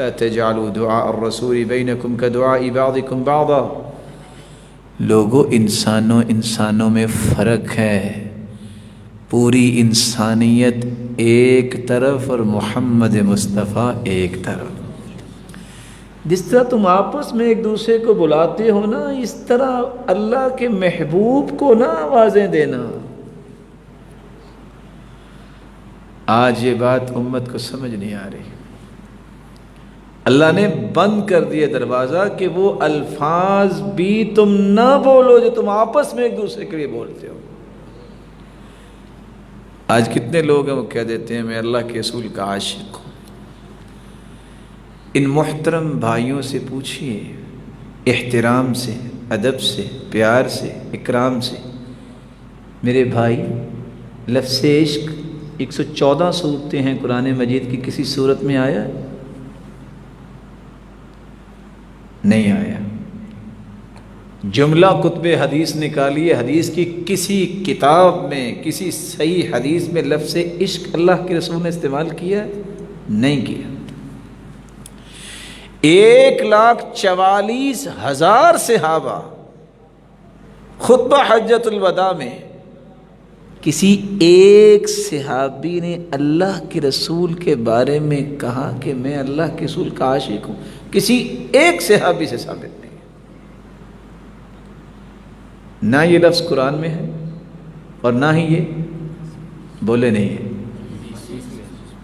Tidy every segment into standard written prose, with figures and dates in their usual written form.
لا تجعلوا دعاء الرسول بینکم کدعاء بعضکم بعضا. لوگوں انسانوں میں فرق ہے. پوری انسانیت ایک طرف اور محمد مصطفیٰ ایک طرف. جس طرح تم آپس میں ایک دوسرے کو بلاتے ہو نا، اس طرح اللہ کے محبوب کو نہ آوازیں دینا. آج یہ بات امت کو سمجھ نہیں آ رہی. اللہ نے بند کر دیا دروازہ کہ وہ الفاظ بھی تم نہ بولو جو تم آپس میں ایک دوسرے کے لیے بولتے ہو. آج کتنے لوگ ہیں وہ کہہ دیتے ہیں میں اللہ کے رسول کا عاشق ہوں. ان محترم بھائیوں سے پوچھئے احترام سے، ادب سے، پیار سے، اکرام سے، میرے بھائی لفظ عشق 114 صورتیں ہیں قرآن مجید کی، کسی صورت میں آیا ہے؟ نہیں آیا. جملہ کتب حدیث نکالیے، حدیث کی کسی کتاب میں، کسی صحیح حدیث میں لفظ عشق اللہ کے رسول نے استعمال کیا ہے؟ نہیں کیا. 1,44,000 صحابہ خطبہ حجۃ الوداع میں کسی ایک صحابی نے اللہ کے رسول کے بارے میں کہا کہ میں اللہ کے رسول کا عاشق ہوں؟ کسی ایک صحابی سے ثابت نہیں. نہ یہ لفظ قرآن میں ہے اور نہ ہی یہ بولے نہیں ہے،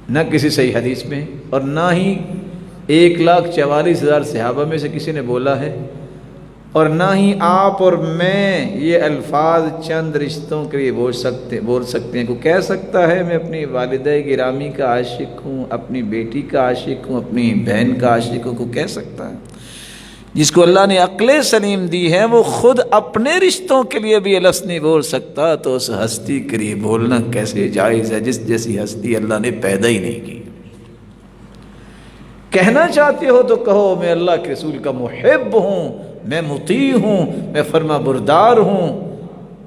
نہ کسی صحیح حدیث میں، اور نہ ہی 1,44,000 صحابہ میں سے کسی نے بولا ہے، اور نہ ہی آپ اور میں یہ الفاظ چند رشتوں کے لیے بول سکتے ہیں. کوئی کہہ سکتا ہے میں اپنی والدہ گرامی کا عاشق ہوں، اپنی بیٹی کا عاشق ہوں، اپنی بہن کا عاشق ہوں؟ کوئی کہہ سکتا ہے؟ جس کو اللہ نے عقل سلیم دی ہے وہ خود اپنے رشتوں کے لیے بھی یہ لفظ نہیں بول سکتا، تو اس ہستی کے لیے بولنا کیسے جائز ہے جس جیسی ہستی اللہ نے پیدا ہی نہیں کی. کہنا چاہتے ہو تو کہو میں اللہ کے رسول کا محب ہوں، میں مطیع ہوں، میں فرما بردار ہوں،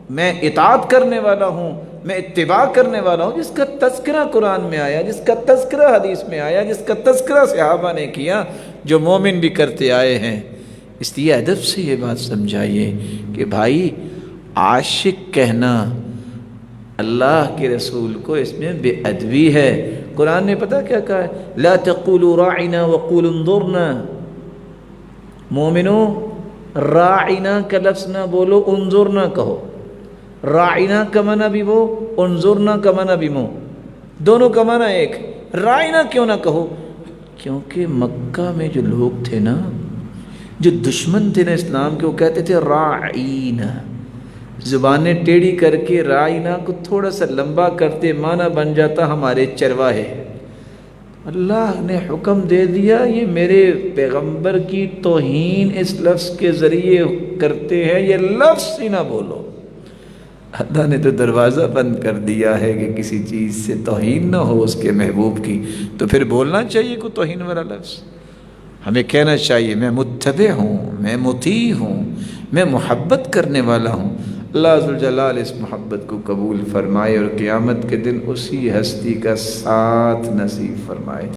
میں اطاعت کرنے والا ہوں، میں اتباع کرنے والا ہوں. جس کا تذکرہ قرآن میں آیا، جس کا تذکرہ حدیث میں آیا، جس کا تذکرہ صحابہ نے کیا، جو مومن بھی کرتے آئے ہیں. اس لیے ادب سے یہ بات سمجھائیے کہ بھائی عاشق کہنا اللہ کے رسول کو اس میں بے ادبی ہے. قرآن نے پتہ کیا کہا ہے؟ لا تقولوا راعنا وقولوا انظرنا. مومنو راعنا کا لفظ نہ بولو، انظرنا کہو. راعنا کا معنی بھی وہ، انظرنا کا معنی بھی وہ، دونوں کا معنی ایک. راعنا کیوں نہ کہو؟ کیونکہ مکہ میں جو لوگ تھے نا، جو دشمن تھے نا اسلام کے، وہ کہتے تھے راعینا. زبانیں ٹیڑھی کر کے راعینا کو تھوڑا سا لمبا کرتے معنی بن جاتا ہمارے چرواہے. اللہ نے حکم دے دیا یہ میرے پیغمبر کی توہین اس لفظ کے ذریعے کرتے ہیں، یہ لفظ ہی نہ بولو. اللہ نے تو دروازہ بند کر دیا ہے کہ کسی چیز سے توہین نہ ہو اس کے محبوب کی، تو پھر بولنا چاہیے کوئی توہین والا لفظ. ہمیں کہنا چاہیے میں متبع ہوں، میں مطیع ہوں، میں محبت کرنے والا ہوں. اللہ ذوالجلال اس محبت کو قبول فرمائے اور قیامت کے دن اسی ہستی کا ساتھ نصیب فرمائے.